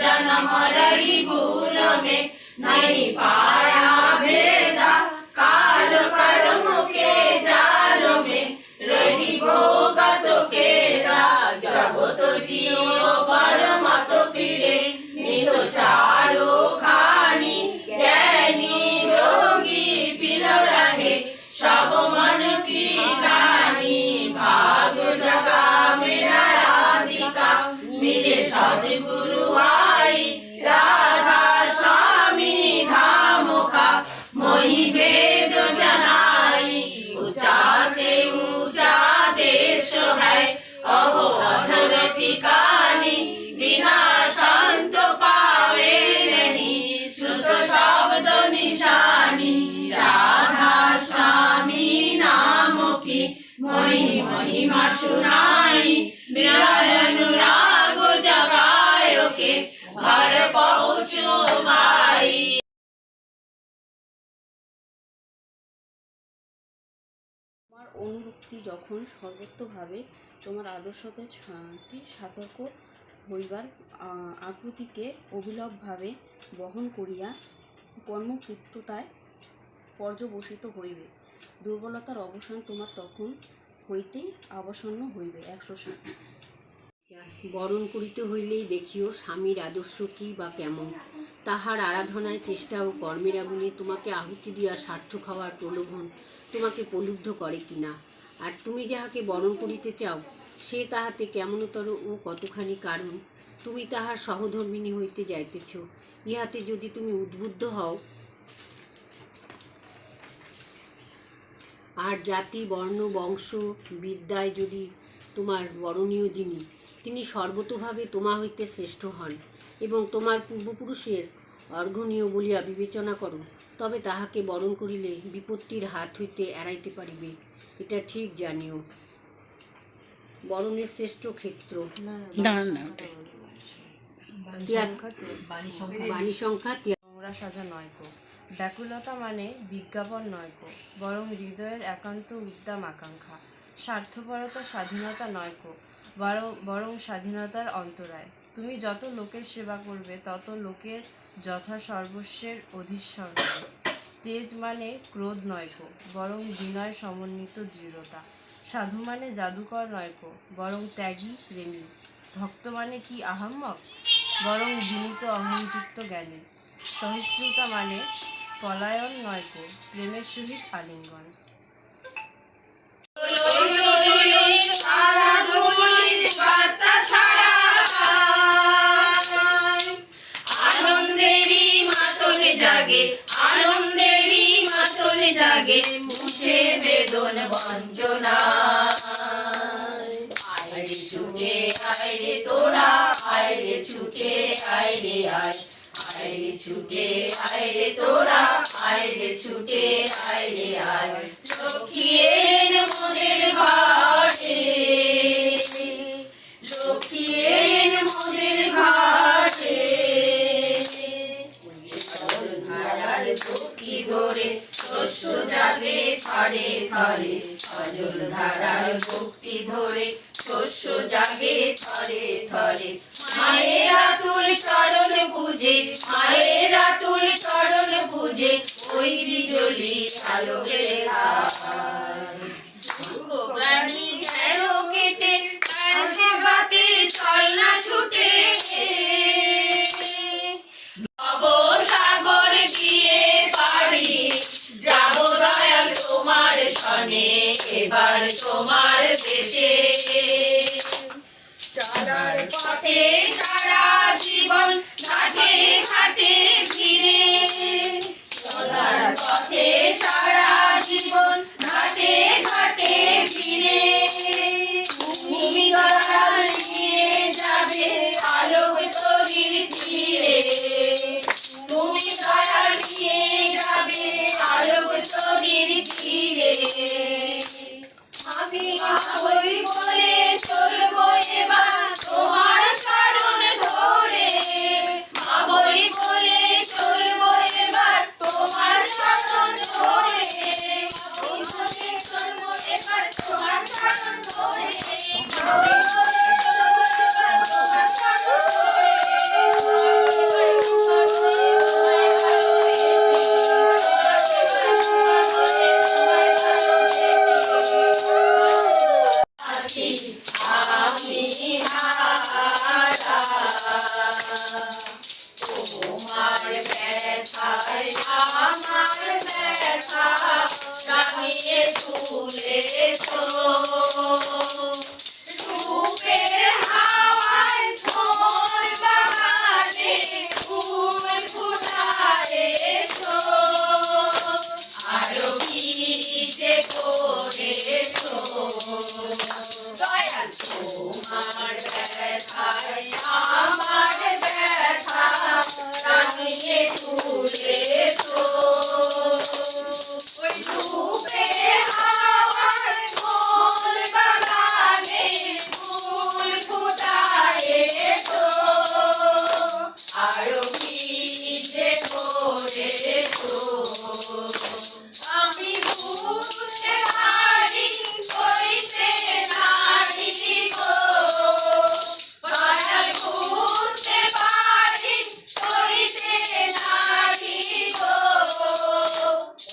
जन्म रही भूल में, नहीं पाया भेदा काल कर्म के जाल में, रही भोगत केरा जगत जियो परम तो फिरे, नित चारो खानी ज्ञानी जोगी पिल रहे, सब मन की गानी भाग जगा मेरा आदि का, मिले सदगुरु आई राधा स्वामी धाम का, मोहि वेद जनाई ऊंचा से ऊंचा देश है, अहो अधर ठिकानी बिना संत पावे नहीं, श्रुत शब्द निशानी राधा स्वामी नाम की, मोहि महिमा सुनाई विरह अनुराग जगायो के, घर पहुँचो भाई। তোমার অনুরক্তি যখন সর্বত্রভাবে তোমার আদর্শকে সতর্ক হইবার আকুতিকে অবিলম্বভাবে বহন করিয়া কর্মপূর্ততায় পর্যবসিত হইবে, দুর্বলতার অবসান তোমার তখন হইতেই অবসন্ন হইবে। 107। বরণ করিতে হইলেই দেখিও স্বামীর আদর্শ কি বা কেমন, তাহার আরাধনায় চেষ্টা ও কর্মের আগুনে তোমাকে আহুতি দিয়া সার্থক হওয়ার প্রলোভন তোমাকে প্রলুব্ধ করে কিনা, আর তুমি যাহাকে বরণ করিতে চাও সে তাহাতে কেমনতর ও কতখানি কারণ, তুমি তাহার সহধর্মিণী হইতে যাইতেছ, ইহাতে যদি তুমি উদ্বুদ্ধ হও, আর জাতি বর্ণ বংশ বিদ্যায় যদি তোমার বরণীয় যিনি তিনি সর্বতোভাবে তোমা হইতে শ্রেষ্ঠ হন এবং তোমার পূর্বপুরুষের অর্ঘনীয় বলিয়া বিবেচনা করো, তবে তাহাকে বরণ করিলে বিপত্তির হাত হইতে এড়াইতে পারিবে, এটা ঠিক জানিও। বরণের শ্রেষ্ঠ ক্ষেত্র বাণী সংখ্যা নোংরা সাজা নয় কো, ব্যাকুলতা মানে বিজ্ঞাপন নয় কো, বরং হৃদয়ের একান্ত উদ্দাম আকাঙ্ক্ষা, স্বার্থপরতা স্বাধীনতা নয় কো, বরং স্বাধীনতার অন্তরায়। তুমি যত লোকের সেবা করবে তত লোকের যথা সর্বস্বের অধিশ্বর হবে। তেজ মানে ক্রোধ নয় কো, বরং বিনয় সমন্বিত দৃঢ়তা। সাধু মানে জাদুকর নয় কো, বরং ত্যাগী প্রেমী। ভক্ত মানে কি আহাম্মক, বরং বিনীত অহংযুক্ত জ্ঞানী। সহিষ্ণুতা মানে পলায়ন নয় কো, প্রেমের সহিত আলিঙ্গন। আনন্দেরই মাতনে জাগে, আনন্দেরই মাতনে জাগে, মুছে বেদন বঞ্চনা। আয়রে ছুটে আয়রে তোরা, আয়রে ছুটে আয়রে আয়, আয়রে ছুটে আয়রে তোরা, আয়রে ছুটে আয়রে আয়, লক্ষ্মী এলেন মোদের ঘরে, লক্ষ্মী এলেন মোদের ঘরে, ধারার ভক্তি ধরে শস্য জাগে থরে থরে, অজল ধারার ভক্তি ধরে শস্য জাগে থরে থরে, মায়ের আতুল চরণ বুঝে, মায়ের আতুল চরণ বুঝে, ওই বিজলি আলোকের ধার, দুঃখ প্রাণী গেল কেটে, তার সেবাতে চল না ছুটে, ভবসাগর দিয়ে পারি যাব দয়াল তোমার সনে, এবার তোমার দেশে চলার পথে সারা জীবন ঘাটে ঘাটে ফিরে, চলার পথে সারা জীবন ঘাটে ঘাটে ফিরে, তুমি দয়াল নিয়ে যাবে আলোক তরির তীরে, তুমি দয়াল নিয়ে যাবে আলোক তরির তীরে, আমি তোমার ব্যথায় আমার ব্যথা টানিয়ে তুলেছো রূপের হাওয়ায় মোর বাগানে ফুল ফুটায়েছো আরো কি যে করেছো দয়াল তোমার ব্যথায় আমার ব্যথা টানিয়ে তুলেছো রূপের হাওয়ায় মোর বাগানে ফুল ফুটায়েছো আরো কি যে করেছো আমি বুঝতে পারি কইতে নারী গো দয়াল বুঝতে পারি কইতে নারী গো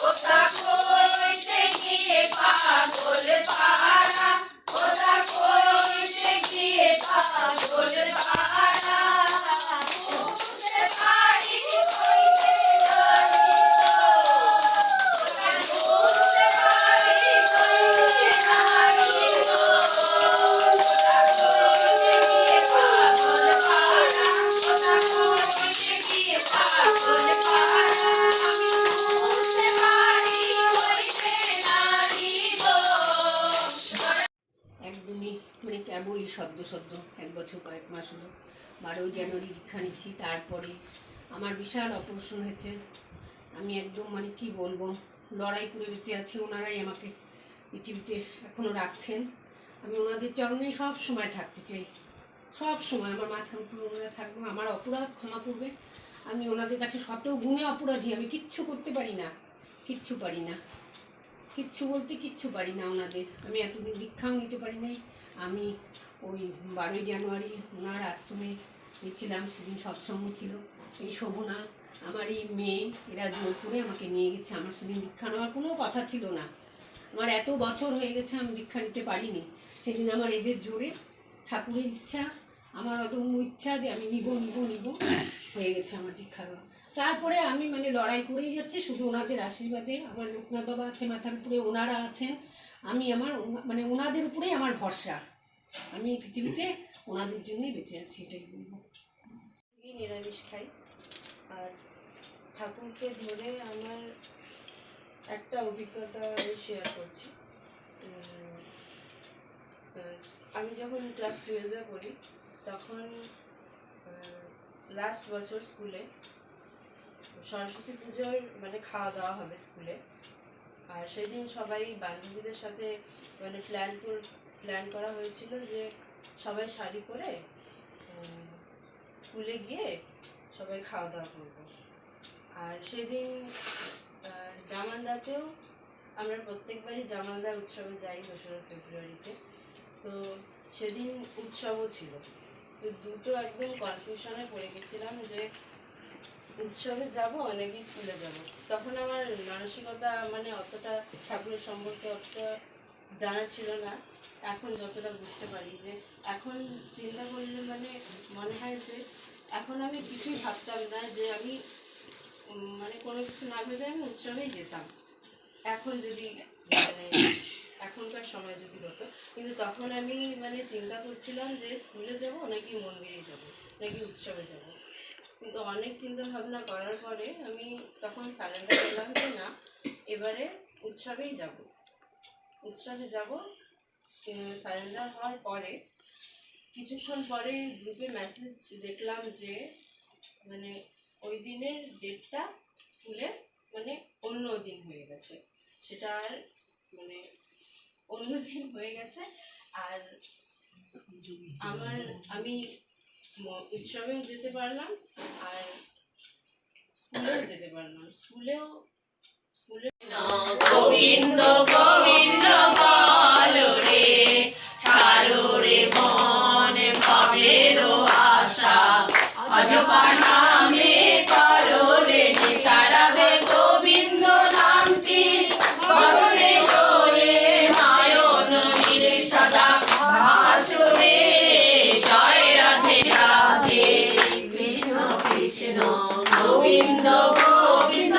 ওটা কইতে গিয়ে পাগল পাড়া ওটা কইতে গিয়ে পাগল পাড়া বুঝতে পারি কইতে নারী বুঝতে পারি কইতে নারী গো ওটা কইতে গিয়ে পাগল পাড়া বুঝতে পারি কইতে নারী গো একদমই মানে কেবলই সদ্য 1 বছর কয়েক মাস হলো 12 জানুয়ারি দীক্ষা নিচ্ছি। তারপরে আমার বিশাল অপারেশন হয়েছে। আমি একদম মানে কি বলবো লড়াই করে বেঁচে আছি। ওনারাই আমাকে পৃথিবীতে এখনও রাখছেন। আমি ওনাদের চরণেই সব সময় থাকতে চাই, সব সময় আমার মাথার উপর ওনারা থাকবে। আমার অপরাধ ক্ষমা করবে। আমি ওনাদের কাছে শত গুণে অপরাধী। আমি কিচ্ছু করতে পারি না, কিচ্ছু পারি না, কিচ্ছু বলতে কিচ্ছু পারি না ওনাদের। আমি এতদিন দীক্ষাও নিতে পারি নাই। আমি ওই 12 জানুয়ারি ওনার আশ্রমে গেছিলাম, সেদিন সৎসঙ্গ ছিল। এই শোভনা আমার এই মেয়ে এরা জোর করে আমাকে নিয়ে গেছে। আমার সেদিন দীক্ষা নেওয়ার কোনো কথা ছিল না। আমার এত বছর হয়ে গেছে আমি দীক্ষা নিতে পারিনি। সেদিন আমার এদের জোরে ঠাকুরের ইচ্ছা, আমার অদম্য ইচ্ছা যে আমি নিব হয়ে গেছে আমার দীক্ষা দেওয়া। তারপরে আমি মানে লড়াই করেই যাচ্ছি শুধু ওনাদের আশীর্বাদে। আমার লোকনাথ বাবা আছে মাথার উপরে, ওনারা আছেন। আমি আমার মানে ওনাদের উপরেই আমার ভরসা। আমি পৃথিবীতে ওনাদের জন্যই বেঁচে আছি, এটাই বলবো। নিরামিষ খাই। আর ঠাকুরকে ধরে আমার একটা অভিজ্ঞতা শেয়ার করছি। আমি যখন ক্লাস 12-এ পড়ি তখন লাস্ট বছর স্কুলে সরস্বতী পুজোর মানে খাওয়া দাওয়া হবে স্কুলে। আর সেদিন সবাই বান্ধবীদের সাথে মানে প্ল্যান করা হয়েছিল যে সবাই শাড়ি পরে স্কুলে গিয়ে সবাই খাওয়া দাওয়া করবো। আর সেদিন জামালদাতেও আমরা প্রত্যেকবারই জামালদা উৎসবে যাই 2রা ফেব্রুয়ারিতে। তো সেদিন উৎসবও ছিল। তো দুটো একদম কনফিউশনে পড়ে গেছিলাম যে উৎসবে যাব নাকি স্কুলে যাব। তখন আমার মানসিকতা মানে অতটা ঠাকুরের সম্পর্কে অতটা জানা ছিল না। এখন যতটা বুঝতে পারি যে এখন চিন্তা করলে মানে মনে হয় যে এখন আমি কিছুই ভাবতাম না যে আমি মানে কোনো কিছু না ভেবে আমি উৎসবেই যেতাম। এখন যদি মানে এখনকার সময় যদি হতো, কিন্তু তখন আমি মানে চিন্তা করছিলাম যে স্কুলে যাব নাকি মন্দিরে যাব নাকি উৎসবে যাব। কিন্তু অনেক চিন্তা ভাবনা করার পরে আমি তখন সারেন্ডার করলাম যে না, এবারে উৎসবেই যাব, উৎসবে যাব। সারেন্ডার হওয়ার পরে কিছুক্ষণ পরে গ্রুপে মেসেজ দেখলাম যে মানে ওই দিনের ডেটটা স্কুলে মানে অন্য দিন হয়ে গেছে। সেটা আর মানে অন্য দিন হয়ে গেছে। আর আমি উৎসবেও যেতে পারলাম আর স্কুলেও যেতে পারলাম। স্কুলে গোবিন্দ গোবিন্দ বলো রে, ছাড়ো রে মন ভাবেরও আশা, অজপা নামে করো রে নিশারা রে। গোবিন্দ নামটি বদলে হয়ে নয়ন নীরে সদা ভাসো রে। জয় রাধে রাধে কৃষ্ণ। কৃষ্ণ গোবিন্দ গোবিন্দ